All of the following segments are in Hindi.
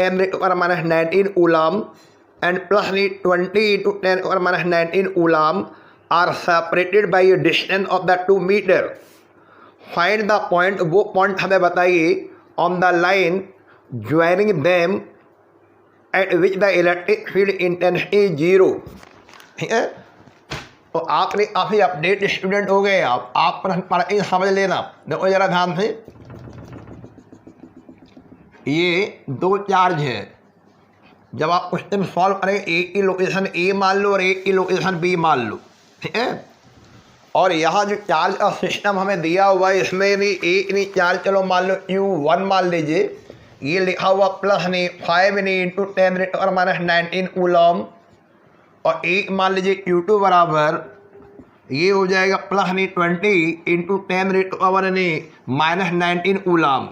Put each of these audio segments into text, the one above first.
10 raised to power minus 19 coulomb and plus 20 into 10 power minus 19 coulomb are separated by a distance of the 2 meter. Find the point, वो पॉइंट हमें बताइए on the line joining them at which the electric field intensity is 0. ठीक है, तो आपने काफ़ी अपडेट स्टूडेंट हो गए। आप पढ़ समझ लेना। देखो जरा ध्यान से, ये दो चार्ज है। जब आप क्वेश्चन सॉल्व करें, एक की लोकेशन ए मान लो और एक की लोकेशन बी मान लो, ठीक है। और यहाँ जो चार्ज का सिस्टम हमें दिया हुआ है, इसमें नहीं एक नहीं चार्ज, चलो मान लो Q1 मान लीजिए, ये लिखा हुआ प्लस नहीं 5 नहीं इंटू 10 रेट और माइनस 19 कूलम, और एक मान लीजिए Q2 बराबर ये हो जाएगा प्लस नहीं 20 इंटू 10 रेट और नहीं माइनस 19 कूलम।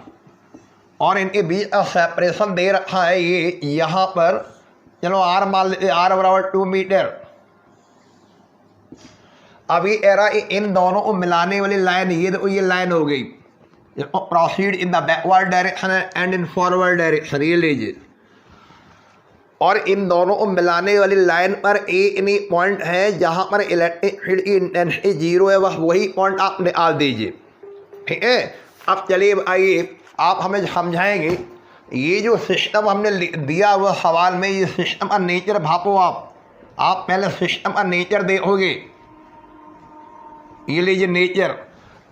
और इनके बीच का सेपरेशन दे रखा है ये यहाँ पर, चलो आर मान लीजिए, आर बराबर 2 मीटर। अभी एरा इन दोनों को मिलाने वाली लाइन, ये देखो ये लाइन हो गई, proceed in the backward direction and in forward direction, ये लीजिए। और इन दोनों को मिलाने वाली लाइन पर एक नहीं पॉइंट है जहाँ पर इलेक्ट्रिक फील्ड की इंटेंसिटी 0 है, बस वही पॉइंट आप निकाल दीजिए, ठीक है। अब चलिए आइए आप हमें समझाएंगे ये जो सिस्टम हमने दिया हुआ सवाल में, ये सिस्टम का नेचर भापो। आप पहले सिस्टम का नेचर देखोगे, ये लीजिए नेचर।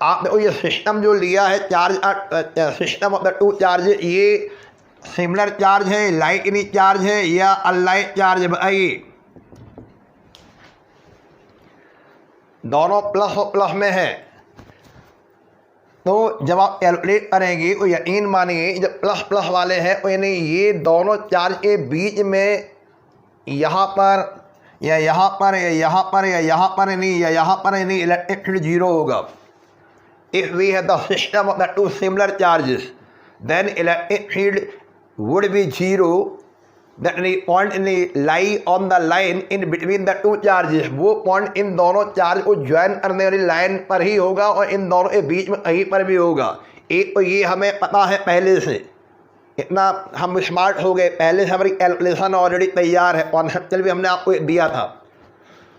आप देखो ये सिस्टम जो लिया है charge, system of the to charge, ये सिमिलर चार्ज है, लाइकनी चार्ज है या अनलाइक चार्ज है? बताइए। दोनों प्लस और प्लस में है, तो जब आप कैलकुलेट करेंगे तो यकीन मानिए जब प्लस प्लस वाले हैं तो यानी ये दोनों चार्ज के बीच में यहाँ पर या यहाँ पर या यहाँ पर या यहाँ पर नहीं या यहाँ पर नहीं इलेक्ट्रिक फील्ड 0 होगा। If we have the system of the two similar charges then electric field would be 0, that point lie on the line in between the two charges. वो पॉइंट इन दोनों चार्ज को ज्वाइन करने वाली लाइन पर ही होगा और इन दोनों के बीच में कहीं पर भी होगा। एक तो ये हमें पता है पहले से, इतना हम स्मार्ट हो गए, पहले से हमारी कैलकुलेशन ऑलरेडी तैयार है, कॉन्सेप्चुअल भी हमने आपको दिया था।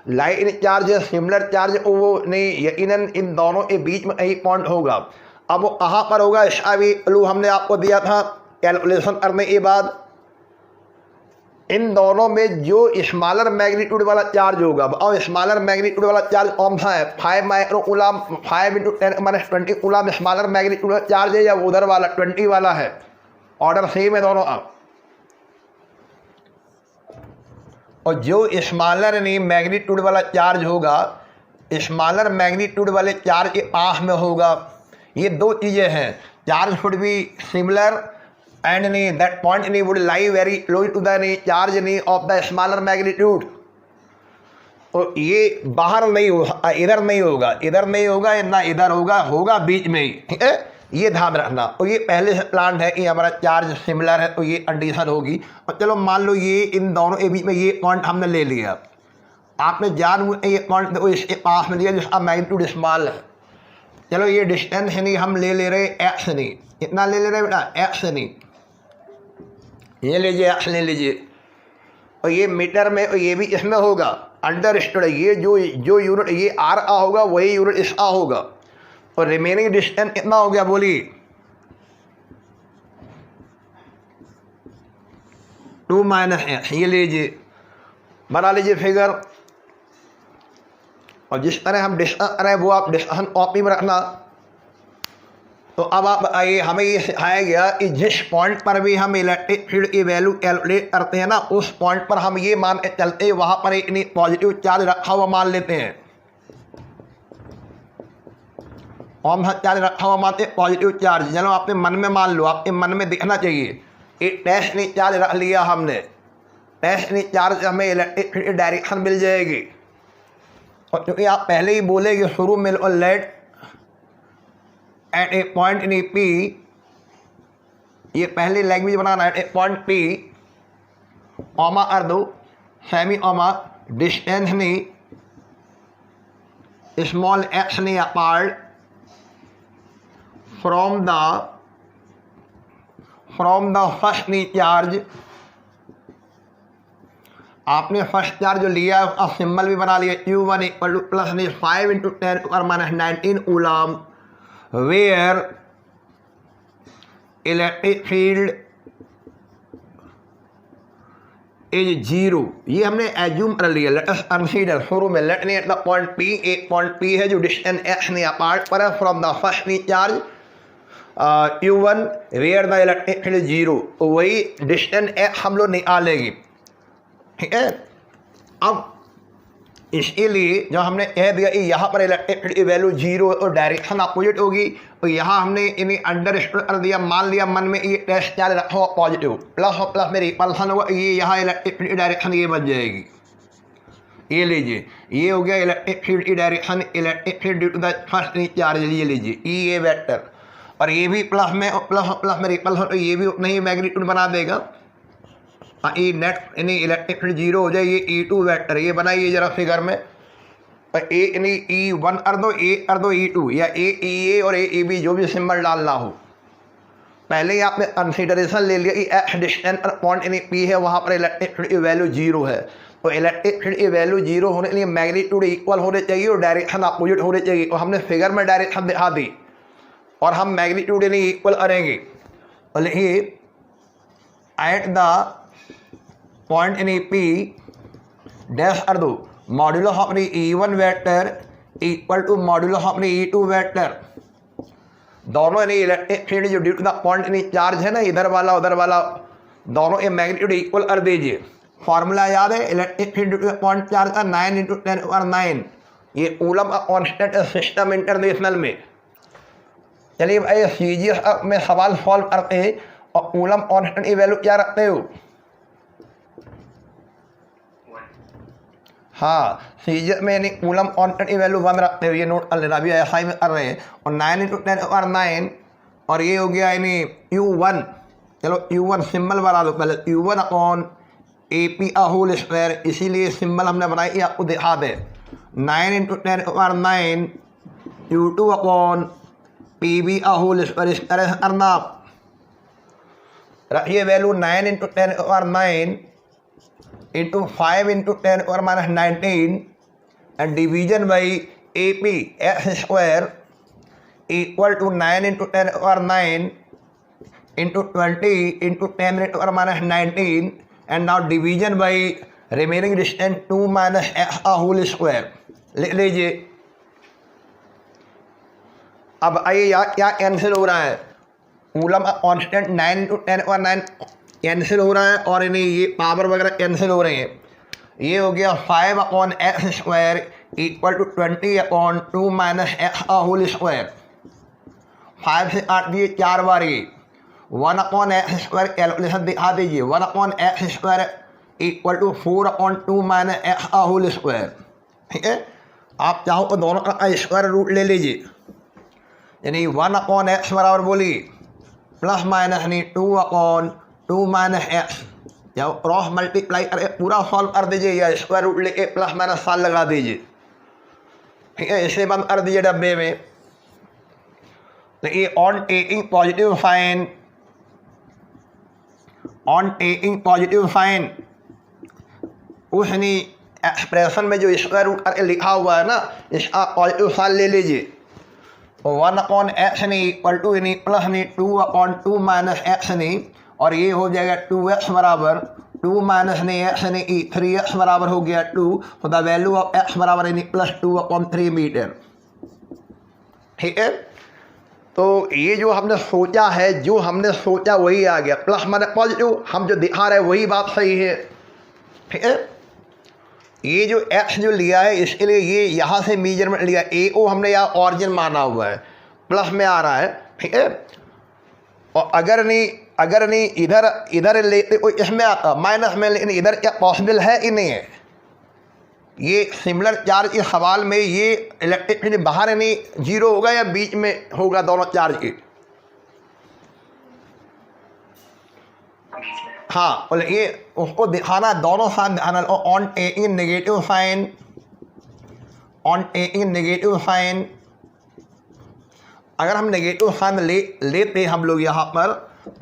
लाइन चार्ज सिमिलर चार्ज वो नहीं, यकीनन इन दोनों के बीच में कहीं पॉइंट होगा। अब वो कहाँ पर होगा इसका भी क्लू हमने आपको दिया था कैलकुलेशन करने के बाद। इन दोनों में जो स्मॉलर मैग्नीट्यूड वाला चार्ज होगा, और स्मॉलर मैग्नीट्यूड वाला चार्ज कौन सा है? 5 micro coulomb, 5 into 10 minus 20 coulomb smaller magnitude वाला चार्ज है या उधर वाला 20 वाला है? ऑर्डर सेम है दोनों। अब और जो स्मॉलर नहीं मैग्नीट्यूड वाला चार्ज होगा, स्मॉलर मैग्नीट्यूड वाले चार्ज के पास में होगा। ये दो चीज़ें हैं, charge should be similar and नहीं दैट पॉइंट नहीं would lie very close to the नहीं चार्ज नहीं ऑफ द स्मॉलर मैग्नीट्यूड। तो ये बाहर नहीं होगा, इधर नहीं होगा, इधर नहीं होगा ना इधर होगा, होगा बीच में ही, ठीक है। ये ध्यान रखना। तो ये पहले से प्लान है कि हमारा चार्ज सिमिलर है, तो ये कंडीशन होगी। और चलो मान लो ये इन दोनों के बीच में ये पॉइंट हमने ले लिया, आपने जान ये पॉइंट देखो इसके पास में लिया जिसका मैग्नीट्यूड स्मॉल है। चलो ये डिस्टेंस नहीं हम ले ले एक्स नहीं, इतना ले ले रहे बेटा, एक्स नहीं, ये लीजिए एक्स ले लीजिए। और ये मीटर में और ये भी इसमें होगा, अंडरस्टूड। ये जो यूनिट ये आर आ होगा वही यूनिट इसका होगा। और रिमेनिंग डिस्टेंस कितना हो गया बोलिए? 2 माइनस एक्स। ये लीजिए बना लीजिए फिगर। और जिस तरह हम डिस्कस करें वो आप डिस्कशन कॉपी में रखना। तो अब आप आइए, हमें ये सिखाया गया कि जिस पॉइंट पर भी हम इलेक्ट्रिक फील्ड की वैल्यू कैलकुलेट करते हैं ना, उस पॉइंट पर हम ये मान के चलते हैं वहाँ पर एक पॉजिटिव चार्ज रखा हुआ मान लेते हैं। कौन सा चार्ज रखा हुआ मानते हैं? Positive charge. चलो आपने मन में मान लो, आपके मन में दिखना चाहिए। एक टेस्ट नहीं चार्ज रख लिया हमने, टेस्ट नहीं चार्ज हमें इलेक्ट्रिक फील्ड डायरेक्शन मिल जाएगी। और क्योंकि आप पहले ही बोलेगे शुरू में let at a point in P, ये पहली लैंग्वेज बनाना है। एट ए पॉइंट पी ओमा कर दो, सेमी ओमा डिस्टेंस नहीं स्मॉल एक्स नहीं apart from the from the first charge, आपने फर्स्ट चार्ज जो लिया है उसका सिंबल भी बना लिया, Q1 equal two plus 5 into 10 और minus 19 coulomb, where electric field is zero. ये हमने एज्यूम कर लिया। लेट अस कंसीडर, शुरू में लेट ने द पॉइंट P, एक पॉइंट P है जो डिस्टेंस x ने अपार्ट पर है from the first charge Q1 where the electric field zero, तो वही डिस्टेंस x हम लोग निकालेंगे, ठीक है। अब इसके लिए जो हमने कह दिया कि यहाँ पर इलेक्ट्रिक फील्ड की वैल्यू जीरो और डायरेक्शन अपोजिट होगी, तो यहाँ हमने इन्हें अंडरस्टैंड कर दिया, मान लिया मन में ये टेस्ट चार्ज रखा हुआ पॉजिटिव, प्लस और प्लस में रिपल्सन होगा, ये यहाँ इलेक्ट्रिक फील्ड की डायरेक्शन ये बन जाएगी। ये लीजिए, ये हो गया इलेक्ट्रिक फील्ड की direction, electric field due to the first charge, ये लीजिए ये वेक्टर, और ये भी प्लस में और प्लस में रिपल्सन, तो ये भी उतना ही मैग्नीट्यूड बना देगा। ये नेट यानी इलेक्ट्रिक फील्ड जीरो हो जाए, ये E2 वेक्टर ये बनाइए जरा फिगर में, और ए यानी E1 कर दो, ए कर दो E2, या ए और ए जो भी सिंबल डालना हो। पहले ही आपने कंसिडरेशन ले लिया कि एक्स डिस्टेंस पर पॉइंट यानी P है, वहाँ पर इलेक्ट्रिक फील्ड की वैल्यू जीरो है, तो इलेक्ट्रिक फील्ड की वैल्यू जीरो होने के लिए मैग्नीट्यूड इक्वल होने चाहिए और डायरेक्शन अपोजिट होने चाहिए, और हमने फिगर में डायरेक्शन दिखा दी और हम मैग्नीट्यूड यानी इक्वल करेंगे। और लिखिए एट द पॉइंट यानी P डैश कर दो मॉड्यूलो अपनी E1 vector equal to modulo अपनी E2 वेक्टर, दोनों यानी इलेक्ट्रिक फील्ड जो ड्यू टू द पॉइंट यानी चार्ज है ना, इधर वाला उधर वाला, दोनों ये मैग्नीट्यूड इक्वल कर दीजिए। फॉर्मूला याद है, electric field due to the point charge का 9 इंटू 10 और 9, ये कूलम का कॉन्स्टेंट सिस्टम इंटरनेशनल में। चलिए भाई CGS में सवाल सॉल्व करते हैं, और कूलम कॉन्स्टेंट की वैल्यू क्या रखते हो? हाँ, सीजर में यानी कूलम कॉन्स्टेंट की वैल्यू 1 रखते हो, ये नोट कर लेना, अभी ऐसा ही में कर रहे हैं। और 9 इंटू 10 और 9, और ये हो गया यानी Q1, चलो Q1 सिंबल बना दो पहले, Q1 अपॉन AP का होल स्क्वायर, इसीलिए सिंबल हमने बनाई कि आपको दिखा दे। 9 इंटू 10 और 9 Q2 अपॉन PB का होल स्क्वायर, इस तरह से करना। रखिए वैल्यू 9 इंटू 10 और 9 इंटू 5 इंटू 10 और minus 19 and division by AP x square equal to 9 into 10 और 9 इंटू 20 इंटू 10 और minus 19 and now division by remaining distance 2 minus x का होल स्क्वायर। लिख लीजिए। अब आइए यहाँ क्या कैंसिल हो रहा है, कूलम का कॉन्स्टेंट 9 इंटू 10 और 9 कैंसिल हो रहा है, और इन्हें ये पावर वगैरह कैंसिल हो रहे हैं। ये हो गया 5 upon x square equal to 20 upon 2 minus x का होल स्क्वायर। 5 से काट दिए 4 बार, ये 1 अपॉन एक्स स्क्वायर कैलकुलेशन दिखा दीजिए, 1 upon x square equal to 4 upon 2 minus x का होल स्क्वायर। ठीक है, आप चाहो तो दोनों का स्क्वायर रूट ले लीजिए, यानी 1 अपॉन एक्स बराबर बोलिए प्लस माइनस यानी 2 अपॉन 2 माइनस एक्स, जब क्रॉस मल्टीप्लाई करके पूरा सॉल्व कर दीजिए, या स्क्वायर रूट लेके प्लस माइनस साल लगा दीजिए। ठीक है, इसे बंद कर दीजिए डब्बे में। तो ये on taking positive sign, on taking positive sign उस एक्सप्रेशन में जो स्क्वायर रूट करके लिखा हुआ है ना, इसका पॉजिटिव साइन ले लीजिए। 1 upon x equal two plus 2 upon 2 minus x, और ये हो जाएगा 2x बराबर 2 माइनस एक्स 3x बराबर हो गया 2, तो द वैल्यू ऑफ x बराबर प्लस 2 अपॉन 3 मीटर। ठीक है, तो ये जो हमने सोचा है, जो हमने सोचा वही आ गया, प्लस माइनस पॉजिटिव, हम जो दिखा रहे हैं वही बात सही है। ठीक है, ये जो x जो लिया है इसके लिए ये यहाँ से मेजरमेंट लिया, ए ओ हमने यहाँ ऑरिजिन माना हुआ है, प्लस में आ रहा है। ठीक है, और अगर नहीं इधर लेते कोई इसमें आता माइनस में, लेकिन इधर क्या पॉसिबल है कि नहीं है? ये सिमिलर चार्ज के सवाल में ये इलेक्ट्रिक फील्ड बाहर नहीं जीरो होगा या बीच में होगा दोनों चार्ज के? हाँ, और ये उसको दिखाना दोनों साथ दिखाना, on taking negative sign, on taking negative sign, अगर हम नेगेटिव साइन लेते हम लोग यहाँ पर,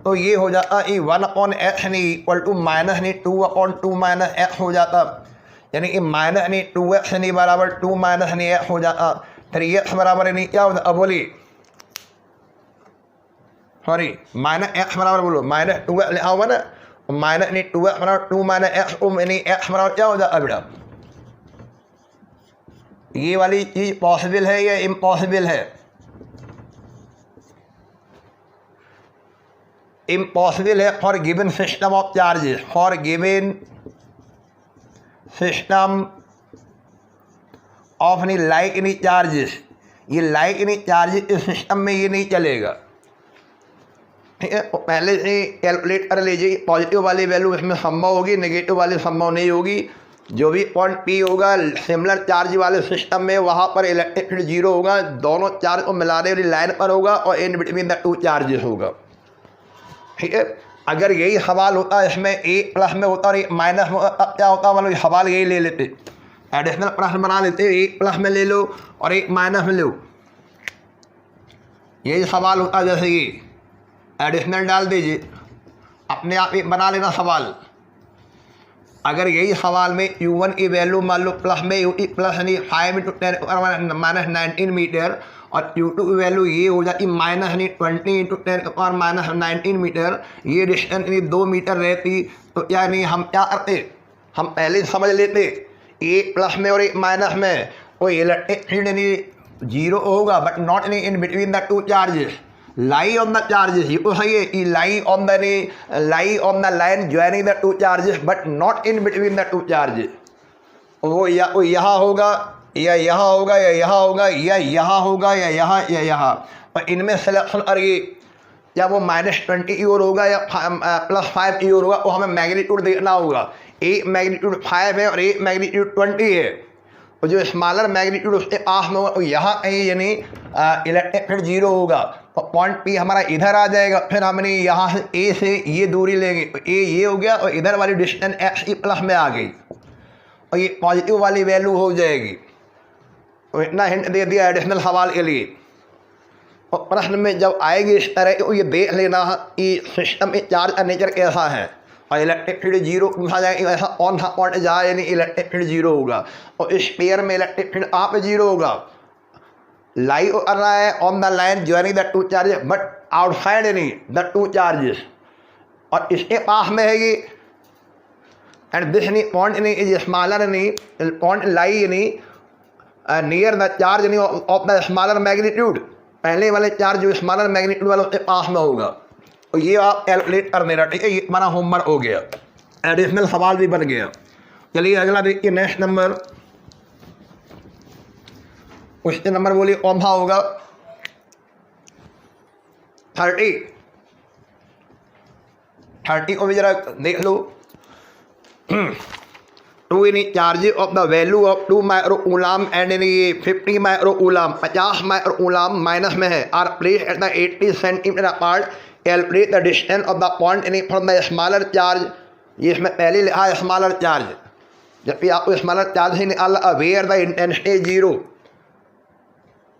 तो ये हो जाता ई 1/x नहीं इक्वल टू माइनस नहीं 2/2 माइनस एक्स हो जाता, यानी कि माइनस नहीं 2x नहीं बराबर 2 माइनस नहीं एक्स हो जाता। फिर एक्स बराबर नहीं क्या होता, अब बोलिए सॉरी माइनस एक्स बराबर बोलो माइनस 2x लिखा होगा ना, माइनस नहीं 2x बराबर 2 माइनस एक्स, यानी एक्स बराबर क्या हो जाता बेटा, ये वाली चीज पॉसिबल है या इम्पॉसिबल है, इम्पॉसिबल है for given system of charges, for given system of नहीं लाइक नहीं चार्जेस, ये लाइक नहीं चार्जेस इस सिस्टम में ये नहीं चलेगा, ठीक है। तो पहले से कैलकुलेट कर लीजिए, पॉजिटिव वाली वैल्यू इसमें संभव होगी, नेगेटिव वाली संभव नहीं होगी। जो भी पॉइंट पी होगा सिमिलर चार्ज वाले सिस्टम में वहाँ पर इलेक्ट्रिक फील्ड जीरो होगा, दोनों चार्ज को मिलाने वाली लाइन पर होगा और इन बिटवीन द टू चार्जेस होगा, ठीक है। अगर यही सवाल होता इसमें एक प्लस में होता और एक माइनस में होता, क्या होता, मतलब सवाल यही ले लेते, एडिशनल प्रश्न बना लेते, एक प्लस में ले लो और एक माइनस में लो, यही सवाल होता। जैसे ये एडिशनल डाल दीजिए, अपने आप ही बना लेना सवाल। अगर यही सवाल में u1 की वैल्यू मान लो प्लस में u2 प्लस नहीं 5 × 10 माइनस 19 मीटर और u2 की वैल्यू ये हो जाती माइनस नहीं 20 × 10 माइनस 19 मीटर, ये डिस्टेंस नहीं 2 मीटर रहती, तो क्या नहीं हम क्या करते, हम पहले समझ लेते एक प्लस में और एक माइनस में कोई इलेक्ट्रिक फील्ड नहीं जीरो होगा, but not in between the two charges, lie on the charges, ये तो सही है कि लाई on the line joining the two charges but not in between the two charges, वो यहाँ होगा या यहाँ होगा या यहाँ होगा या यहाँ होगा या यहाँ या यहाँ, और इनमें सिलेक्शन करिए, या वो -20 की ओर होगा या +5 की ओर होगा, वो हमें मैग्नीट्यूड देखना होगा। एक मैग्नीट्यूड 5 है और एक मैग्नीट्यूड 20 है, और जो स्मॉलर मैग्नीट्यूड उसके पास में होगा यहाँ कहीं यानी इलेक्ट्रिक फील्ड जीरो होगा, तो पॉइंट पी हमारा इधर आ जाएगा। फिर हमने यहाँ से ए से ये दूरी लेंगे, तो ए ये हो गया और इधर वाली डिस्टेंस एक्स की प्लस में आ गई और ये पॉजिटिव वाली वैल्यू हो जाएगी। तो इतना हिंट दे दिया एडिशनल सवाल के लिए। और प्रश्न में जब आएगी इस तरह तो ये देख लेना कि सिस्टम में चार्ज का नेचर कैसा है, और इलेक्ट्रिक फील्ड जीरो पूछा जाएगा, ऐसा कौन सा पॉइंट जहाँ यानी इलेक्ट्रिक फील्ड जीरो होगा, और इस पेयर में इलेक्ट्रिक फील्ड कहाँ पे जीरो होगा, लाई कर रहा है on the line joining the two charges but outside नहीं द टू चार्जेस, और इसके पास में है ये एंड दिस नहीं पॉइंट नहीं इज स्मॉलर नहीं पॉइंट लाई नहीं नियर द चार्ज नहीं ऑफ द स्मॉलर मैग्नीट्यूड, पहले वाले चार्ज जो स्मॉलर मैग्नीट्यूड वाले उसके पास में होगा। तो ये आप कैलकुलेट कर देना, ठीक है। ये हमारा होमवर्क हो गया, एडिशनल सवाल भी बन गया। चलिए अगला देखिए, नेक्स्ट नंबर, क्वेश्चन नंबर बोलिए कौन सा होगा, 30 को भी जरा देख लो। 2 in charge of the value of 2 microcoulomb and in ये 50 माइक्रोकूलम 50 माइक्रोकूलम माइनस में है, are place at the 80 centimetre apart, calculate the distance of the point in from the smaller charge. ये इसमें पहले लिखा है स्मॉलर चार्ज, जबकि आपको स्मॉलर चार्ज ही निकालना, वेयर द इंटेंसिटी जीरो।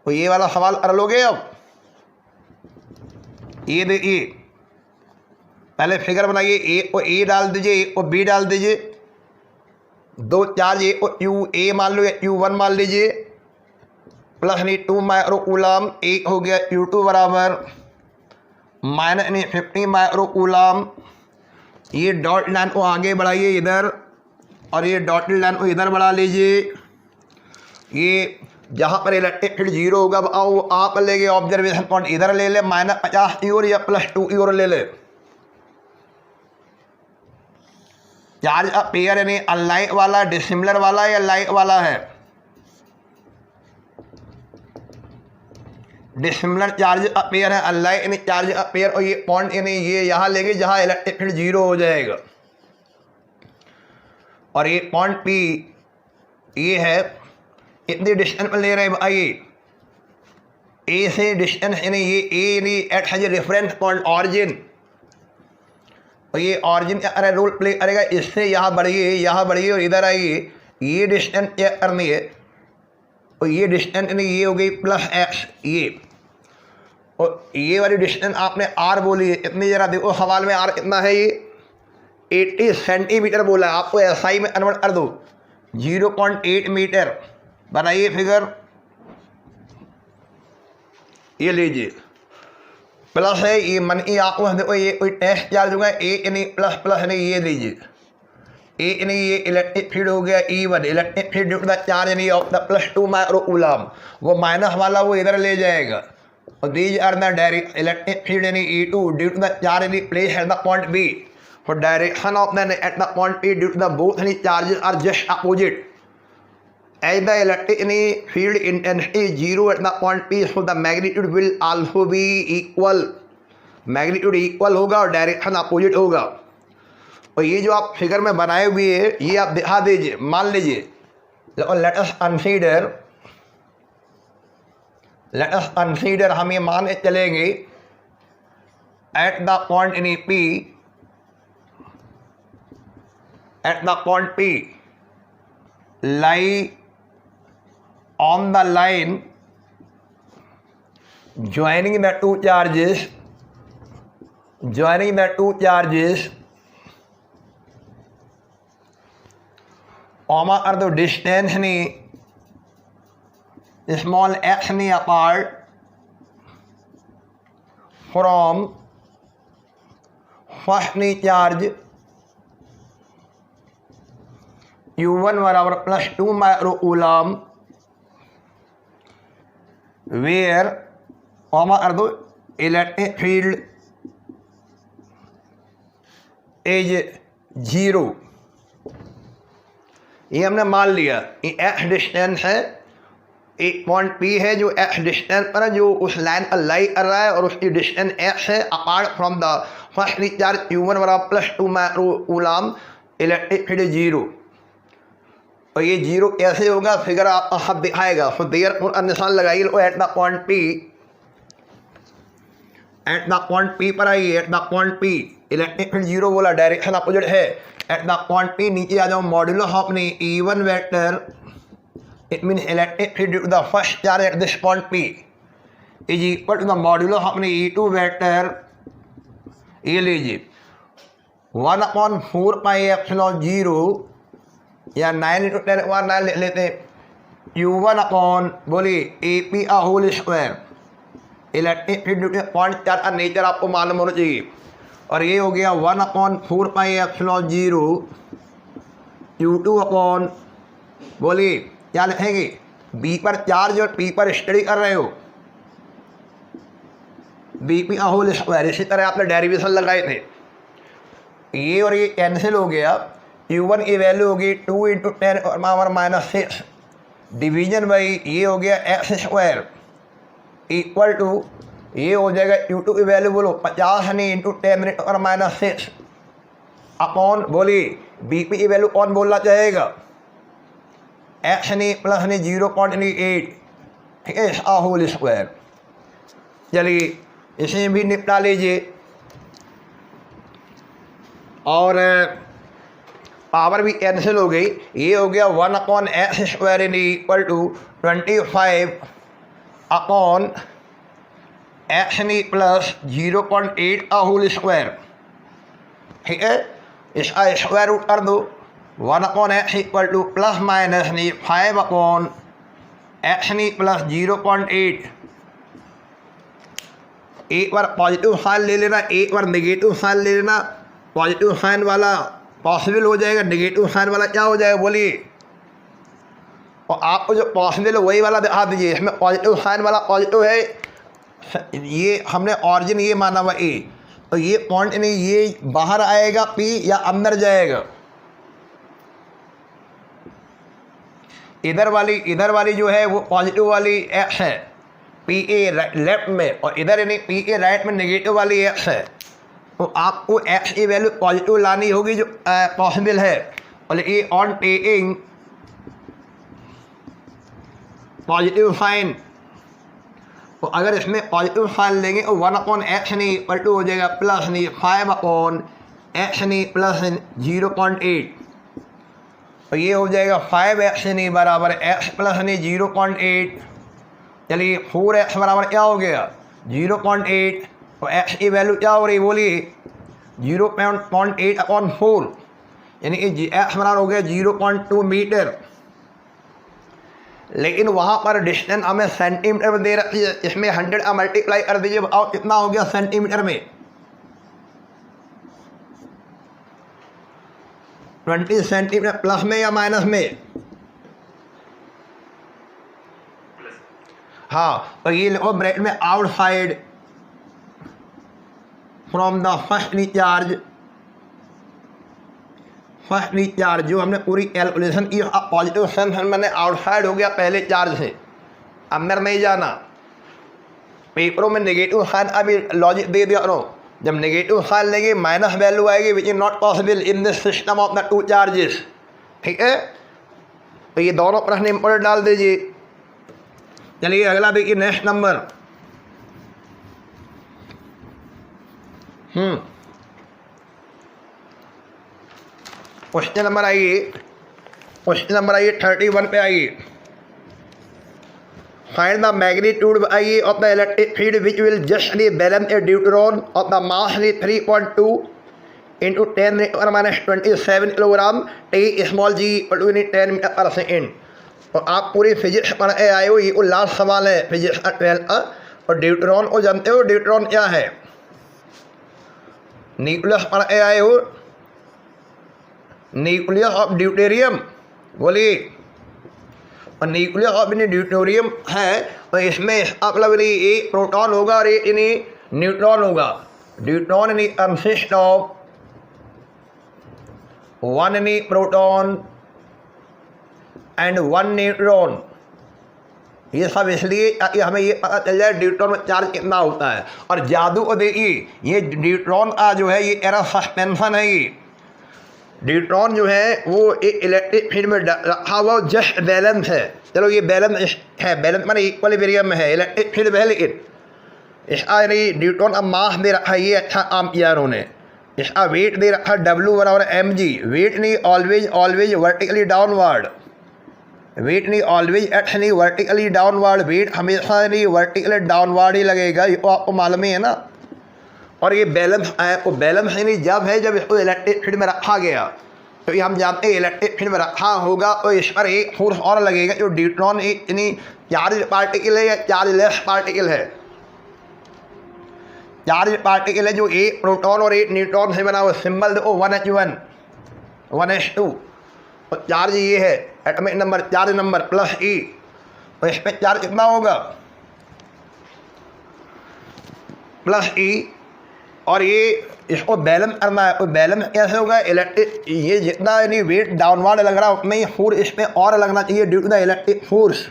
तो ये वाला सवाल कर लोगे। अब ये देखिए, पहले फिगर बनाइए, ए को ए डाल दीजिए, ए को बी डाल दीजिए, दो चार्ज ए को यू ए मान लो या Q1 मान लीजिए, प्लस नहीं 2 माइक्रोकूलम, एक हो गया Q2 बराबर माइनस नहीं 50 माइक्रोकूलम। ये डॉट लाइन को आगे बढ़ाइए इधर, और ये डॉट लाइन को इधर बढ़ा लीजिए। ये जहाँ पर इलेक्ट्रिक फील्ड जीरो होगा वो आप ले गए ऑब्जर्वेशन पॉइंट इधर ले ले, -50 की ओर या +2 की ओर ले ले। चार्ज का पेयर यानी अनलाइक वाला, डिसिमिलर वाला या लाइक वाला है, डिसिमिलर चार्ज का पेयर है, अनलाइक यानी चार्ज का पेयर, और ये पॉइंट यानी ये यहाँ लेंगे जहाँ इलेक्ट्रिक फील्ड जीरो हो जाएगा। और ये पॉइंट पी ये है, इतनी डिस्टेंस पर ले रहे हैं भाई, ए से डिस्टेंस यानी ये ए यानी at has reference point origin, और ये ऑरिजिन का अरे रोल प्ले करेगा, इससे यहाँ बढ़िए और इधर आइए, ये डिस्टेंस चेक करनी है, और ये डिस्टेंस यानी ये हो गई +x, ये और ये वाली डिस्टेंस आपने आर बोली है, इतनी ज़रा देखो सवाल में आर कितना है, ये 80 सेंटीमीटर बोला है, आपको एसआई में कन्वर्ट कर दो 0.8 मीटर। बनाइए फिगर, ये लीजिए प्लस है, ये मन की आपको देखो ये कोई टेस्ट चार्ज होगा, ए नहीं प्लस प्लस नहीं, ये लीजिए ए नहीं, ये इलेक्ट्रिक फील्ड हो गया E1, electric field due to the charge नहीं ऑफ द +2 माइक्रो कूलम, वो माइनस वाला वो इधर ले जाएगा। और these are the direct electric field यानी E2 due to the charge यानी place at the point B, for direction of the at the point P due to the both charges are just opposite, as the electric field intensity is 0 at the point P, so the magnitude will also be equal, magnitude equal होगा और डायरेक्शन अपोजिट होगा। और ये जो आप फिगर में बनाए हुए है ये आप दिखा दीजिए, मान लीजिए let us consider हम ये मान चलेंगे at the point in P, at the point P lie on the line joining the two charges, comma are the distance ni small x ni apart from first ni charge U1 बराबर +2 माइक्रो कूलम, वेयर कॉमा कर दो इलेक्ट्रिक फील्ड इज 0। ये हमने मान लिया ये x डिस्टेंस है, एक पॉइंट P है जो x डिस्टेंस पर है, जो उस लाइन पर लाई कर रहा है और उसकी डिस्टेंस x है apart from the first charge U1 बराबर +2 माइक्रो कूलम, इलेक्ट्रिक फील्ड 0। और ये 0 कैसे होगा, फिगर आपको सब दिखाएगा। तो देयर निशान लगाइए एट द पॉइंट P पर आइए, at the point P electric field 0 बोला, डायरेक्शन अपोजिट है। एट द पॉइंट P नीचे आ जाओ, modulo of E1 vector it mean electric field due to the first charge at this point P is equal to the modulo of E2 vector, ये लीजिए 1/4πε0 या 9 × 10⁻9 लिख लेते हैं U1 बोलिए AP whole square, electric field point charge का नेचर आपको मालूम होना चाहिए। और ये हो गया 1/4πε0 U2 बोलिए क्या लिखेंगे, B पर चार्ज और P पर स्टडी कर रहे हो, BP होल स्क्वायर। इसी तरह आपने डेरिवेशन लगाए थे, ये और ये कैंसिल हो गया। U1 की वैल्यू होगी 2 × 10⁻⁻6 डिवीजन बाई ये हो गया x² इक्वल टू ये हो जाएगा U2 की वैल्यू बोलो 50 × 10⁻6 अपॉन बोलिए BP की वैल्यू कौन बोलना चाहेगा, x प्लस 0.8, ठीक है, इसका होल स्क्वायर। चलिए इसे भी निपटा लीजिए। और पावर भी कैंसिल हो गई, ये हो गया 1/x² equal to 25 upon x plus 0.8 का होल स्क्वायर, ठीक है, इसका स्क्वायर रूट कर दो। 1/x equal two plus minus 5 upon x plus 0.8। एक बार पॉजिटिव साइन ले लेना, एक बार नेगेटिव साइन ले लेना। पॉजिटिव साइन वाला पॉसिबल हो जाएगा, नेगेटिव साइन वाला क्या हो जाएगा बोलिए। और आपको जो पॉसिबल है वही वाला दिखा दीजिए। इसमें पॉजिटिव साइन वाला पॉजिटिव है, ये हमने ऑरिजिन ये माना हुआ ए, तो ये पॉइंट नहीं, ये बाहर आएगा पी या अंदर जाएगा। इधर वाली जो है वो पॉजिटिव वाली एक्स है पी ए लेफ्ट में, और इधर यानी पी ए राइट में नेगेटिव वाली एक्स है। तो आपको एक्स की वैल्यू पॉजिटिव लानी होगी जो पॉसिबल है। और ये ऑन टेकिंग पॉजिटिव साइन, तो अगर इसमें पॉजिटिव साइन लेंगे तो 1/x इक्वल टू हो जाएगा प्लस 5/x प्लस 0.8, तो ये हो जाएगा 5x बराबर x प्लस 0.8। चलिए 4x बराबर क्या हो गया 0.8, तो एक्स की वैल्यू क्या हो रही बोलिए 0.8/4, यानी कि एक्स बराबर हो गया 0.2 मीटर। लेकिन वहाँ पर डिस्टेंस हमें सेंटीमीटर में दे रखी है, इसमें 100 का मल्टीप्लाई कर दीजिए, बताओ कितना हो गया सेंटीमीटर में 20 सेंटीमीटर, प्लस में या माइनस में? हाँ, तो ये लिखो ब्रैकेट में outside from the first charge जो हमने पूरी कैलकुलेशन की, पॉजिटिव सेंस मैंने आउटसाइड हो गया पहले चार्ज से, अंदर नहीं जाना। पेपरों में नेगेटिव साइन अभी लॉजिक दे दिया करो, जब नेगेटिव साइन लेंगे माइनस वैल्यू आएगी, which is not possible in this system of the two charges. ठीक है, तो ये दोनों प्रश्न इंपोर्टेंट डाल दीजिए। चलिए अगला देखिए, नेक्स्ट नंबर। क्वेश्चन नंबर आइए 31 पे आइए। फाइंड द मैग्नीट्यूड आइए of the electric field which will justly balance a deuteron of the mass 3.2 into 10⁻27 kilogram टी स्मॉल जी = 10 मीटर पर सेकेंड। और आप पूरी फिजिक्स पढ़ के आए हो, ये को लास्ट सवाल है फिजिक्स का 12 का। और ड्यूट्रॉन को जानते हो, ड्यूट्रॉन क्या है? न्यूक्लियस पढ़ के आए हो, न्यूक्लियस ऑफ ड्यूटेरियम बोलिए। और न्यूक्लियस ऑफ ड्यूटेरियम है, तो इसमें मतलब एक प्रोटॉन होगा और एक न्यूट्रॉन होगा। Deuteron consist of 1 proton and 1 neutron. ये सब इसलिए ताकि हमें ये पता चल जाए ड्यूट्रॉन में चार्ज कितना होता है। और जादू को देखिए, ये ड्यूट्रॉन का जो है ये एरर सस्पेंशन है। ये ड्यूट्रॉन जो है वो एक इलेक्ट्रिक फील्ड में रखा हुआ जस्ट बैलेंस है। चलो ये बैलेंस है, बैलेंस माने इक्विलिब्रियम में है, इलेक्ट्रिक फील्ड में है। लेकिन इसका ड्यूट्रॉन का मास दे रखा है ये, अच्छा काम किया उन्होंने। इसका वेट दे रखा W = mg। वेट नहीं ऑलवेज वर्टिकली डाउनवर्ड, वेट नहीं ऑलवेज एक्स नहीं वर्टिकली डाउनवर्ड, वेट हमेशा नहीं वर्टिकली डाउनवर्ड ही लगेगा, ये तो आपको मालूम ही है ना। और ये बैलेंस है, वो बैलेंस ही नहीं जब है जब इसको इलेक्ट्रिक फील्ड में रखा गया। तो ये हम जानते हैं इलेक्ट्रिक फील्ड में रखा होगा तो इस पर एक फोर्स और लगेगा। जो ड्यूट्रॉन इतनी चार्ज पार्टिकल है या चार्जलेस पार्टिकल है? चार्ज पार्टिकल है, जो एक प्रोटॉन और एक न्यूट्रॉन से बना हुआ। सिंबल देखो 1h1 1h2। और चार्ज ये है atomic number, charge number +E। तो इस पर चार्ज कितना होगा? +E। और ये इसको बैलेंस करना है, तो बैलेंस कैसे होगा? इलेक्ट्रिक ये जितना यानी वेट डाउनवर्ड लग रहा है उतना ही फोर्स इसमें और लगना चाहिए due to the electric force.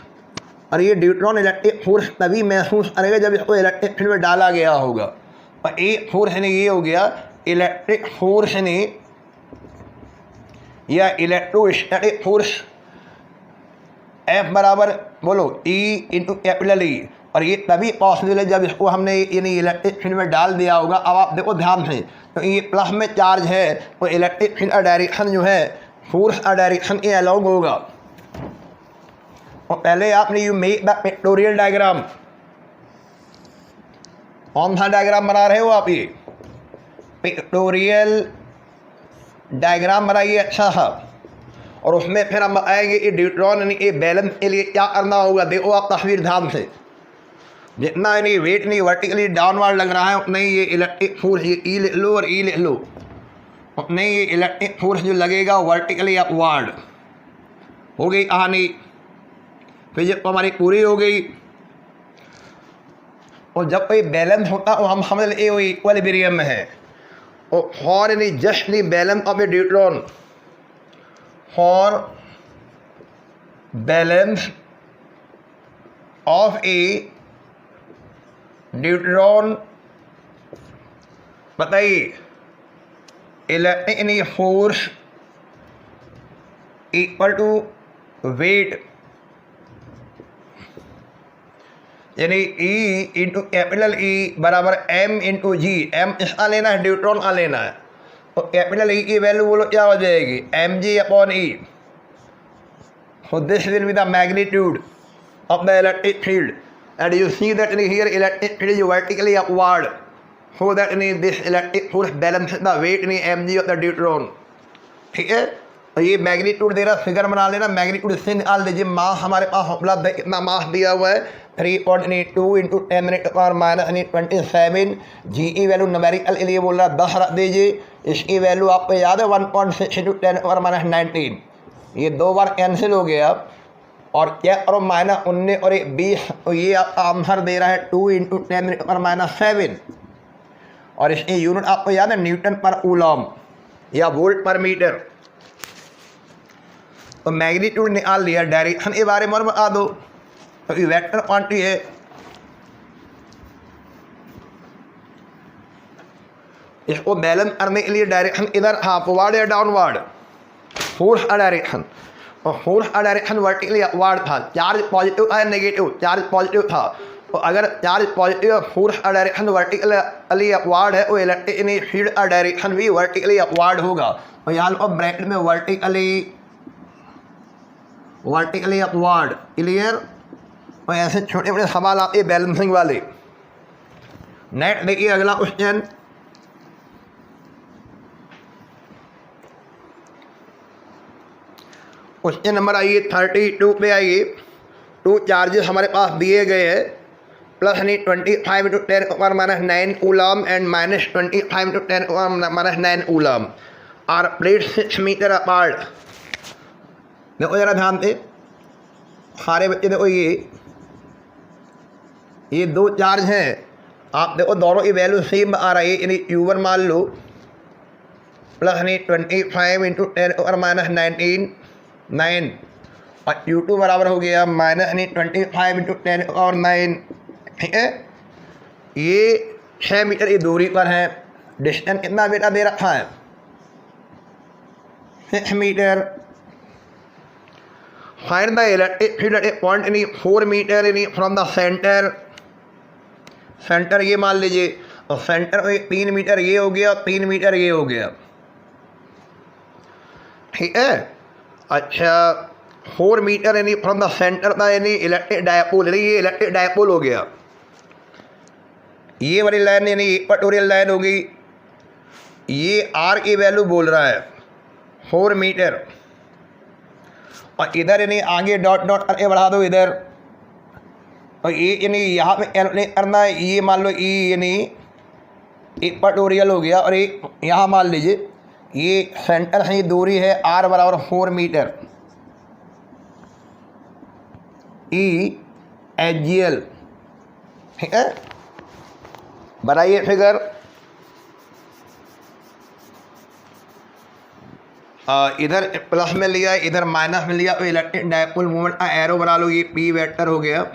और ये ड्यूट्रॉन इलेक्ट्रिक फोर्स तभी महसूस करेगा जब इसको इलेक्ट्रिक फील्ड में डाला गया होगा। और एक फोर्स ने ये हो गया इलेक्ट्रिक फोर्स ने या इलेक्ट्रोस्टैटिक फोर्स F बराबर बोलो E × E। और ये तभी पॉसिबल है जब इसको हमने यानी इलेक्ट्रिक फील्ड में डाल दिया होगा। अब आप देखो ध्यान से, तो ये प्लस में चार्ज है तो इलेक्ट्रिक फील्ड का डायरेक्शन जो है फोर्स का डायरेक्शन के अलॉन्ग होगा। और पहले आपने you make the pictorial diagram. कौन सा डायग्राम बना रहे हो आप? ये पिक्टोरियल डायग्राम बनाइए अच्छा सा। और उसमें फिर हम आएंगे कि ड्यूट्रॉन यानी ये बैलेंस के लिए क्या करना होगा। देखो आप तस्वीर ध्यान से, जितना यानी वेट नहीं वर्टिकली डाउनवर्ड लग रहा है उतना ही ये इलेक्ट्रिक फोर्स, ये E लिख लो और E लिख लो, उतना ही ये इलेक्ट्रिक फोर्स जो लगेगा वर्टिकली अपवर्ड। हो गई कहानी, फिजिक्स तो हमारी पूरी हो गई। और जब कोई बैलेंस होता तो हम समझ ले वो इक्विलिब्रियम में है। और फॉर यानी just the balance of a deuteron, for balance of a deuteron बताइए electric force equal to weight यानी E × E बराबर M × G। M इसका लेना है, ड्यूट्रॉन का लेना है। तो E की वैल्यू बोलो क्या हो जाएगी? mg/E। So this will be the magnitude of the electric field। and you see that here electric field is vertically upward, so that this electric force balances the weight mg of the deuteron. ठीक है, तो ये मैग्नीट्यूड दे रहा, फिगर बना लेना, मैग्नीट्यूड से निकाल दीजिए। मास हमारे पास उपलब्ध है, कितना मास दिया हुआ है 3.2 इंटू 10⁻⁻27। जी ई वैल्यू न्यूमेरिकल के लिए बोल रहा 10 रख दीजिए। इसकी वैल्यू आपको याद है 1.6 इंटू 10⁻⁻19। ये 2 बार कैंसिल हो गया और क्या करो -19 और 20, तो ये आपका आंसर दे रहा है 2 इंटू 10⁻⁻7। और इसकी यूनिट आपको याद है न्यूटन पर कूलम या वोल्ट पर मीटर। तो मैग्नीट्यूड निकाल लिया, डायरेक्शन के बारे में और बता दो। तो ये वेक्टर क्वांटिटी है, इसको बैलेंस करने के लिए डायरेक्शन इधर अपवर्ड या डाउनवर्ड, फोर्स का डायरेक्शन, और फोर्स का डायरेक्शन वर्टिकली अपवर्ड था। चार्ज पॉजिटिव था या नेगेटिव? चार्ज पॉजिटिव था। तो अगर चार्ज पॉजिटिव, फोर्स का डायरेक्शन वर्टिकली अपवर्ड है, वो इलेक्ट्रिक फील्ड का डायरेक्शन भी वर्टिकली अपवर्ड होगा। तो यहाँ पर ब्रैकेट में वर्टिकली अपवर्ड, क्लियर। और ऐसे छोटे बड़े सवाल आते हैं बैलेंसिंग वाले। नेक्स्ट देखिए अगला क्वेश्चन, क्वेश्चन नंबर आइए 32 पे आइए। 2 चार्जेस हमारे पास दिए गए हैं, +25 into 10⁻⁹ coulomb and -25 into 10⁻⁹ coulomb are plates 6 metre apart. देखो जरा ध्यान से सारे बच्चे, देखो ये 2 चार्ज हैं। आप देखो दोनों की वैल्यू सेम आ रही है। यानी Q1 मान लो +25 इंटू 10⁻⁹ 9 और Q2 बराबर हो गया -25 इंटू 10⁻⁹। ठीक है, ये 6 मीटर की दूरी पर है। डिस्टेंस कितना बेटा दे रखा है? 6 metre. Find the electric field at a point 4 metre from the centre. Centre ये मान लीजिए, और सेंटर 3 मीटर ये हो गया, 3 मीटर ये हो गया। ठीक है, अच्छा 4 मीटर यानी फ्रॉम द सेंटर का यानी इलेक्ट्रिक डायपोल, यानी ये इलेक्ट्रिक डायपोल हो गया। ये वाली लाइन यानी इक्वेटोरियल लाइन होगी। ये आर की वैल्यू बोल रहा है 4 मीटर, और इधर यानी आगे डॉट डॉट करके बढ़ा दो इधर। और ये यानी यहाँ पे कैलकुलेट करना है। ये मान लो ई यानी इक्वेटोरियल हो गया, और ये यहाँ मान लीजिए ये सेंटर से दूरी है आर बराबर 4 मीटर। ई एच ठीक है, बनाइए फिगर। इधर प्लस में लिया, इधर माइनस में लिया, तो इलेक्ट्रिक डायपोल मूवमेंट का एरो बना लो, ये पी वेक्टर हो गया।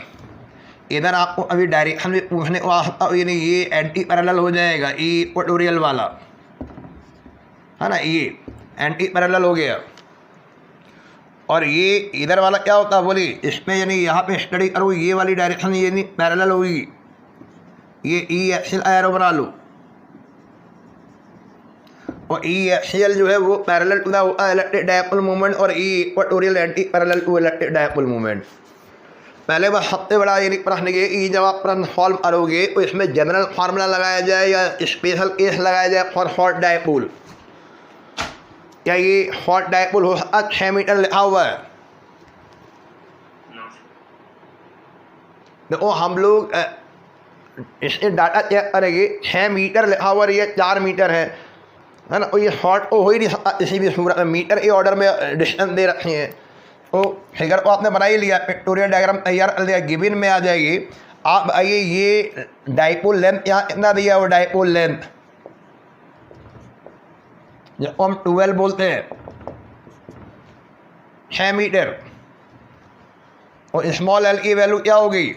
इधर आपको अभी डायरेक्शन भी पूछने को आ सकता हो, यानी ये एंटी पैरेलल हो जाएगा, ई इक्वेटोरियल वाला है ना, ये एंटी पैरेलल हो गया। और ये इधर वाला क्या होता है बोली, इसमें यानी यहाँ पे स्टडी करो, ये वाली डायरेक्शन ये नहीं पैरेलल होगी, ये ई एक्सियल एरो बना लो। और ई एक्सियल जो है वो parallel to the electric dipole movement, और E equatorial anti parallel to electric dipole movement. पहले बस सबसे बड़ा यानी प्रश्न के ई जब आप प्रश्न सॉल्व करोगे तो इसमें जनरल फार्मूला लगाया जाए या स्पेशल केस लगाया जाए फॉर शॉर्ट डायपोल। क्या ये शॉर्ट डायपोल हो सकता? 6 मीटर लिखा हुआ है। देखो हम लोग इससे डाटा चेक करेंगे, 6 मीटर लिखा हुआ, ये 4 मीटर है ना। और ये शॉर्ट को हो ही नहीं सकता किसी भी सूरत में, मीटर के ऑर्डर में डिस्टेंस दे रखे हैं। तो फिगर को आपने बना ही लिया, पिक्टोरियल डायग्राम तैयार कर लिया, गिवन में आ जाएगी। आप आइए, ये डायपोल लेंथ यहाँ कितना दिया वो डायपोल लेंथ, जिसको हम 12 बोलते हैं, 6 मीटर। और स्मॉल एल की वैल्यू क्या होगी?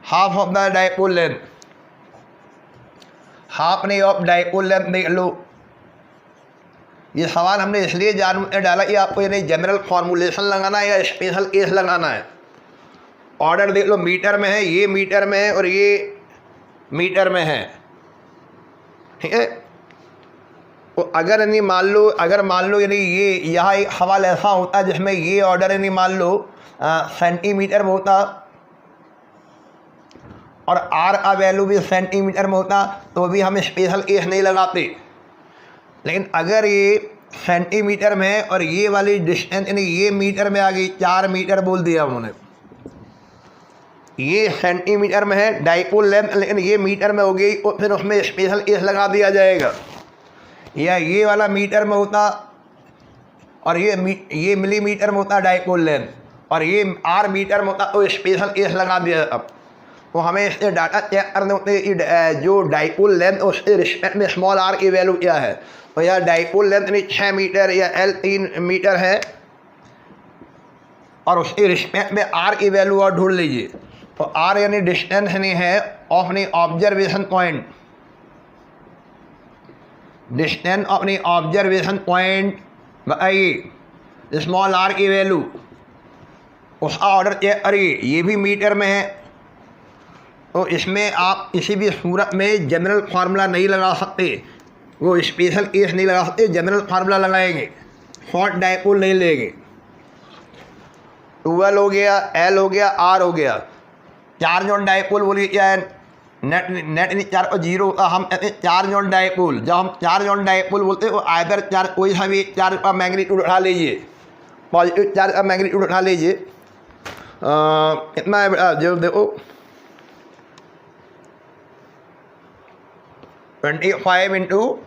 Half of the dipole length. Half नहीं ऑफ डायपोल लेंथ देख लो। ये सवाल हमने इसलिए जान डाला कि आपको यानी जनरल फॉर्मूलेशन लगाना है या स्पेशल केस लगाना है। ऑर्डर देख लो, मीटर में है, ये मीटर में है और ये मीटर में है। ठीक है, तो अगर यानी मान लो यानी ये यहाँ एक सवाल ऐसा होता है जिसमें ये ऑर्डर यानी मान लो सेंटीमीटर में होता, और आर का वैल्यू भी सेंटीमीटर में होता तो भी हम स्पेशल एस नहीं लगाते। लेकिन अगर ये सेंटीमीटर में है और ये वाली डिस्टेंस यानी ये मीटर में आ गई, 4 मीटर बोल दिया उन्होंने, ये सेंटीमीटर में है डाइपोल लेंथ, लेकिन ये मीटर में हो गई और फिर उसमें स्पेशल एस लगा दिया जाएगा। या ये वाला मीटर में होता और ये मिलीमीटर में होता डाइपोल लेंथ, और ये आर मीटर में होता तो स्पेशल एस लगा दिया। अब तो हमें इससे डाटा चेक करने होते हैं जो डाइपोल लेंथ उसके रिस्पेक्ट में स्मॉल आर की वैल्यू क्या है। तो यह डाइपोल लेंथ यानी 6 मीटर या एल 3 मीटर है और उसके रिस्पेक्ट में आर की वैल्यू और ढूंढ लीजिए। तो आर यानी डिस्टेंस नहीं है of knee observation point, distance of knee observation point बताइए स्मॉल आर की वैल्यू, उसका ऑर्डर चेक करिए। ये भी मीटर में है तो इसमें आप किसी भी सूरत में जनरल फार्मूला नहीं लगा सकते, वो स्पेशल केस नहीं लगा सकते, जनरल फार्मूला लगाएंगे, शॉर्ट डाइपोल नहीं लेंगे। 12 हो गया, एल हो गया, आर हो गया। चार्ज ऑन डाइपोल बोलिए क्या है, नेट चार्ज और जीरो का हम कहते हैं चार्ज ऑन डाइपोल। जब हम चार्ज ऑन डाइपोल बोलते हैं वो आइदर चार्ज कोई सा भी चार्ज का मैग्नीट्यूड उठा लीजिए, पॉजिटिव चार्ज का मैग्नीट्यूड उठा लीजिए। कितना है जो देखो 25 इंटू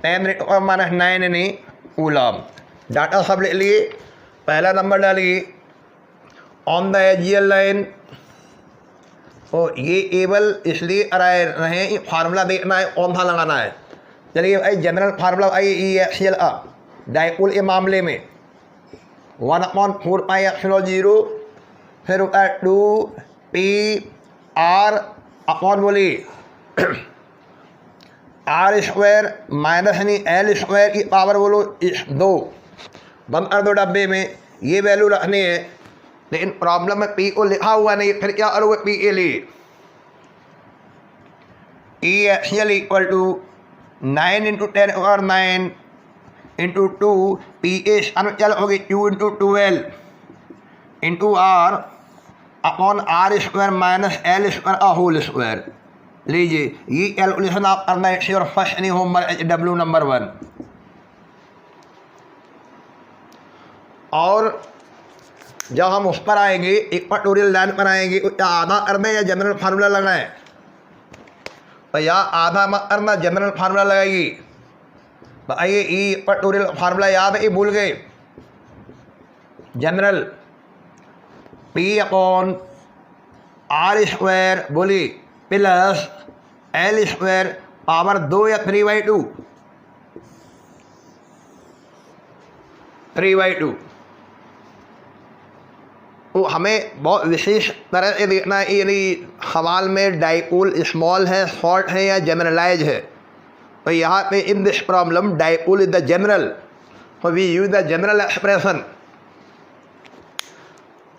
10⁻⁹ यानी कूलम। डाटा सब ले लिए, पहला नंबर डालिए ऑन द एजियल लाइन। तो ये केवल इसलिए रहे फार्मूला देखना है कौन सा लगाना है। चलिए भाई general formula I E axial dipole के मामले में 1/4πε0 फिर होता है 2πr अपॉन बोलिए आर स्क्वायर माइनस यानी एल स्क्वायर की पावर बोलो 2 बंद कर दो डब्बे में। ये वैल्यू रखनी है, लेकिन प्रॉब्लम में पी को लिखा हुआ नहीं, फिर क्या करोगे पी के लिए E axial equal to 9 × 10⁻⁹ into 2 P A चल होगी 2 × 12 into R upon R square minus L square का होल स्क्वायर। लीजिए ये कैलकुलेशन आप करना है और फर्स्ट नहीं होमवर्क डब्ल्यू नंबर 1। और जब हम उस पर आएंगे इक्वेटोरियल लाइन पर आएंगे तो आधा करना या जनरल फार्मूला लगाएं, तो या आधा मत करना जनरल फार्मूला लगाइए। बताइए ये इक्वेटोरियल फार्मूला याद है, भूल गए? General P upon R square बोली प्लस एल स्क्वायर पावर 2 या 3/2 3/2। तो हमें बहुत विशेष तरह से देखना है यानी सवाल में डाइपोल स्मॉल है, शॉर्ट है या जनरलाइज है। तो यहाँ पे in this problem dipole is the general, तो we use the general expression.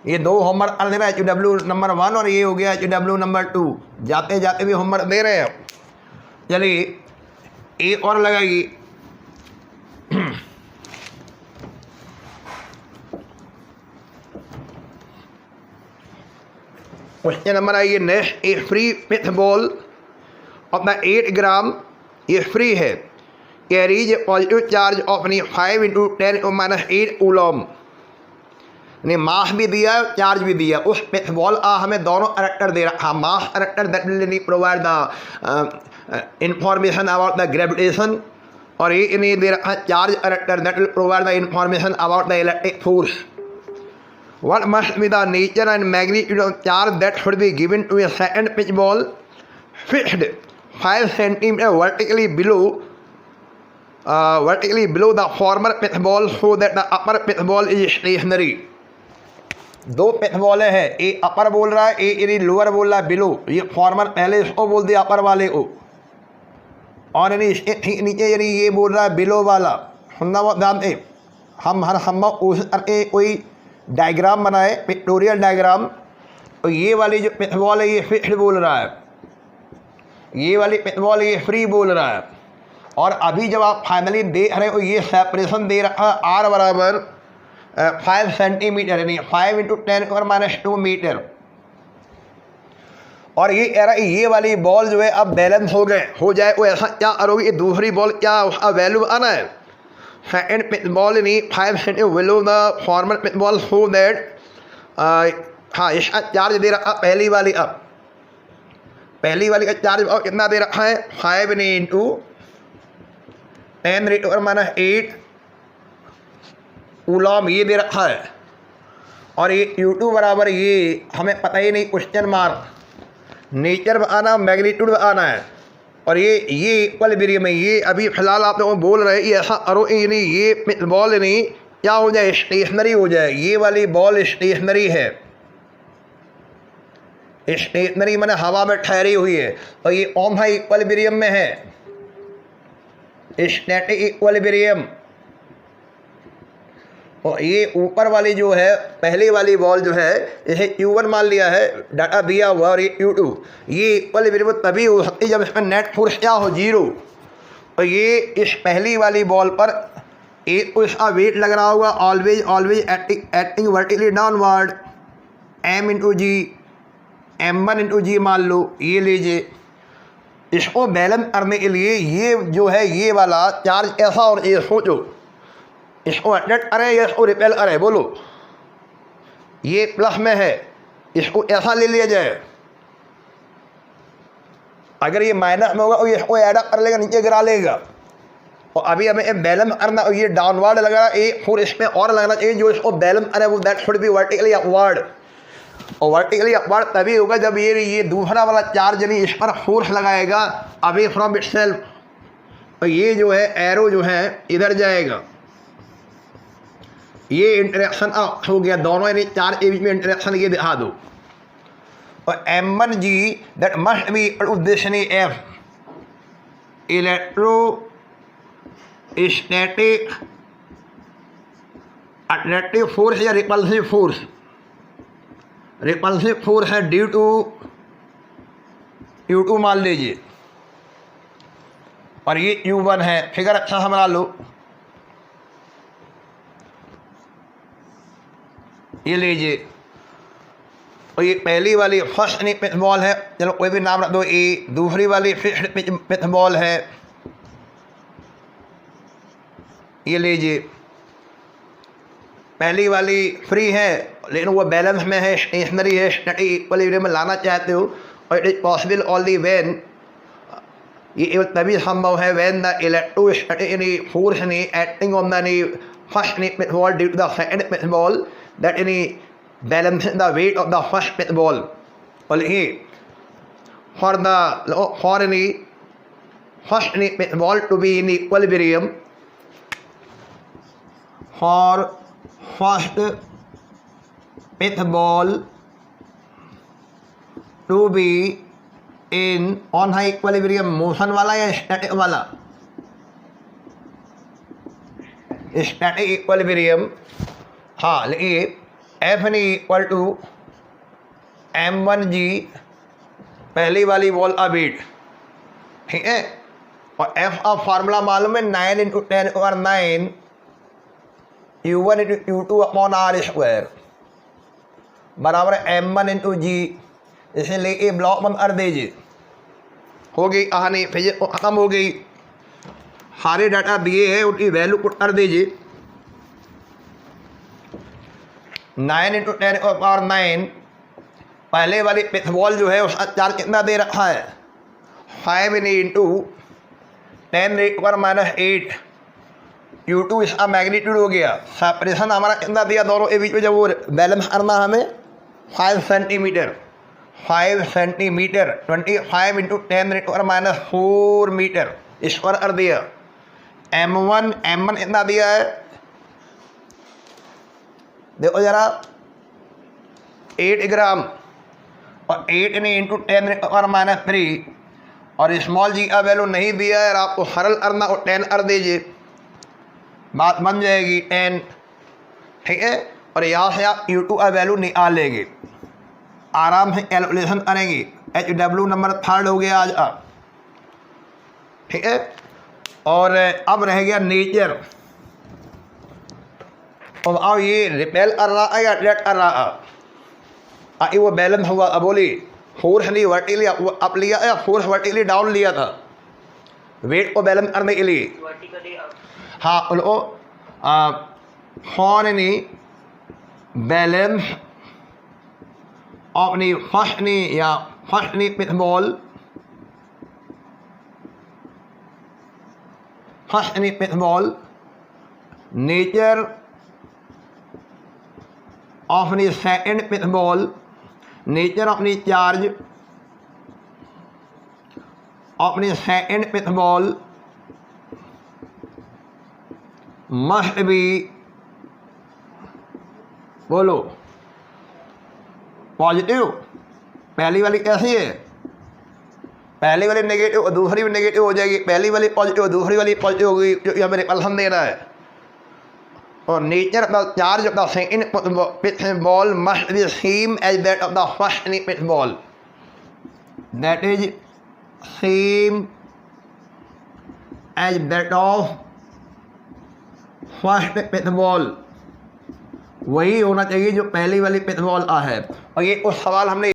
ये 2 होमवर्क कर देना है डब्ल्यू नंबर 1 और ये हो गया डब्ल्यू नंबर 2। जाते जाते भी होमवर्क दे रहे हैं। चलिए एक और लगाइए क्वेश्चन नंबर आइए next. A free pith ball of the 8 gram, ये फ्री है, carries positive charge of 5 × 10⁻⁸ coulomb. ने मास भी दिया चार्ज भी दिया। उस पिथ बॉल का हमें दोनों कैरेक्टर दे रखा, mass character that will provide the information about the gravitation, और ये इन्हें दे रखा charge character that will provide the information about the electric force. What must be the nature and magnitude of charge that should be given to a second pitch ball fixed 5 cm vertically below the former pitch ball so that the upper pitch ball is stationary। 2 pith ball है, ए अपर बोल रहा है, ए लोअर बोल रहा है बिलो। ये फॉर्मर पहले इसको बोल दिया अपर वाले को, और यानी इसके ठीक नीचे यानी ये बोल रहा है बिलो वाला। सुनना बहुत ध्यान दे, हम हर संभव कोशिश करके कोई डायग्राम बनाए, पिक्टोरियल डायग्राम। तो ये वाली जो पिथ बॉल है ये फिक्स्ड बोल रहा है, ये वाली पिथ बॉल ये फ्री बोल रहा है। और अभी जब आप फाइनली देख रहे हो ये सेपरेशन दे रखा है आर बराबर 5 सेंटीमीटर यानी 5 × 10⁻⁻² मीटर। और ये वाली बॉल जो है अब बैलेंस हो जाए वो ऐसा क्या करोगे, ये दूसरी बॉल क्या उसका वैल्यू आना है सेकंड पिच बॉल नहीं 5 centi below the formal pitch ball so that हाँ इसका चार्ज दे रखा पहली वाली का चार्ज कितना दे रखा है 5 इंटू 10⁻⁸ कूलॉम ये दे रखा है। और ये U2 बराबर ये हमें पता ही नहीं, क्वेश्चन मार्क नेचर में आना मैग्नीट्यूड में आना है। और ये इक्विलिब्रियम में ये अभी फिलहाल आप लोगों को बोल रहे हैं ये ऐसा करो ये बॉल नहीं क्या हो जाए स्टेशनरी हो जाए। ये वाली बॉल स्टेशनरी है, स्टेशनरी मैंने हवा में ठहरी हुई है। और ये कौन सा इक्विलिब्रियम में है, स्टैटिक इक्विलिब्रियम। और ये ऊपर वाली जो है पहली वाली बॉल जो है इसे Q1 मान लिया है डाटा दिया हुआ और ये Q2 ये इक्विलिब्रियम तभी हो सकती है जब इसमें नेट फोर्स क्या हो 0। और ये इस पहली वाली बॉल पर एक तो इसका वेट लग रहा होगा always acting vertically downward M/G M1/G मान लो। ये लीजिए इसको बैलेंस करने के लिए ये जो है ये वाला चार्ज ऐसा और ये सोचो इसको अट्रैक्ट करे या इसको रिपेल करे, बोलो ये प्लस में है इसको ऐसा ले लिया जाए। अगर ये माइनस में होगा और ये इसको ऐड कर लेगा नीचे गिरा लेगा। और अभी हमें बैलेंस करना और ये डाउनवर्ड लग रहा है एक फोर इसमें और लगना चाहिए जो इसको बैलेंस करे वो that should be vertically upward. और वर्टिकली अपवर्ड तभी होगा जब ये दूसरा वाला चार्ज नहीं इस पर फोर्स लगाएगा अवे फ्रॉम इटसेल्फ। और ये जो है एरो जो है इधर जाएगा, ये इंटरेक्शन हो गया दोनों यानी चार्ज के बीच में इंटरेक्शन ये दिखा दो। और M1G दैट मस्ट बी उद्देश्य F इलेक्ट्रोस्टैटिक अट्रैक्टिव फोर्स या रिपल्सिव फोर्स है ड्यू टू U2 मान लीजिए। और ये U1 है, फिगर अच्छा समझा लो। ये लीजिए और ये पहली वाली फर्स्ट पिच बॉल है, चलो कोई भी नाम रख दो। ये दूसरी वाली फिफ्थ पिच बॉल है। ये लीजिए पहली वाली फ्री है लेकिन वो बैलेंस में है, स्टेशनरी है, स्टैटिक इक्विलिब्रियम में लाना चाहते हो। और it is possible only when ये तभी संभव है when the electrostatic force acting on the first pitch ball due to the second pitch ball that any balancing the weight of the first pitch ball. Well, for any first pitch ball to be in equilibrium, for first pitch ball to be in on high equilibrium motion वाला या static वाला, static equilibrium। हाँ लेकिन F इक्वल टू M1G पहली वाली बॉल का वेट, ठीक है। और F का फार्मूला मालूम है 9 × 10⁹ U1 × U2/R² बराबर M1/G। इसलिए ये ब्लॉक बंद कर दीजिए, हो गई कहानी, फिजिक्स खत्म हो गई। सारे डाटा दिए हैं उनकी वैल्यू पुट कर दीजिए। 9 × 10⁹ पहले वाली पिच बॉल जो है उसका चार्ज कितना दे रखा है 5 × 10⁻⁸ U2 इसका मैग्नीट्यूड हो गया। सेपरेशन हमारा कितना दिया दोनों के बीच में जब वो बैलेंस करना हमें 5 सेंटीमीटर 25 × 10⁻⁴ मीटर इस पर कर दिया। M1 कितना दिया है देखो जरा 8 ग्राम और 8 × 10⁻³ और स्मॉल जी का वैल्यू नहीं दिया है। आपको सरल करना और 10 कर दीजिए, बात बन जाएगी 10, ठीक है। और यहाँ से आप U2 का वैल्यू निकाल लेंगे, आराम से कैलकुलेशन करेंगे। HW नंबर 3rd हो गया आज आप, ठीक है। और अब रह गया नेचर। और अब ये रिपेल कर रहा है या अट्रैक्ट कर रहा है, वो बैलेंस हुआ। अब बोली फोर्सली वर्टिकली अप लिया या फोर्स वर्टिकली डाउन लिया था वेट को बैलेंस करने के लिए? Vertically up. हाँ उनको फॉर एनी बैलेंस अपनी फर्स्टनी या firstly pith ball nature of the second pith ball nature of the charge of the second pith ball must be, बोलो, पॉजिटिव। पहली वाली कैसी है? पहली वाली नेगेटिव और दूसरी भी नेगेटिव हो जाएगी, पहली वाली पॉजिटिव और दूसरी वाली पॉजिटिव होगी, जो यहाँ मेरे पसंद दे रहा है। और nature of the charge of the second pith ball must be same as that of the first pith ball, that is same as that of first pith ball, वही होना चाहिए जो पहली वाली पिटबॉल है। और ये उस सवाल हमने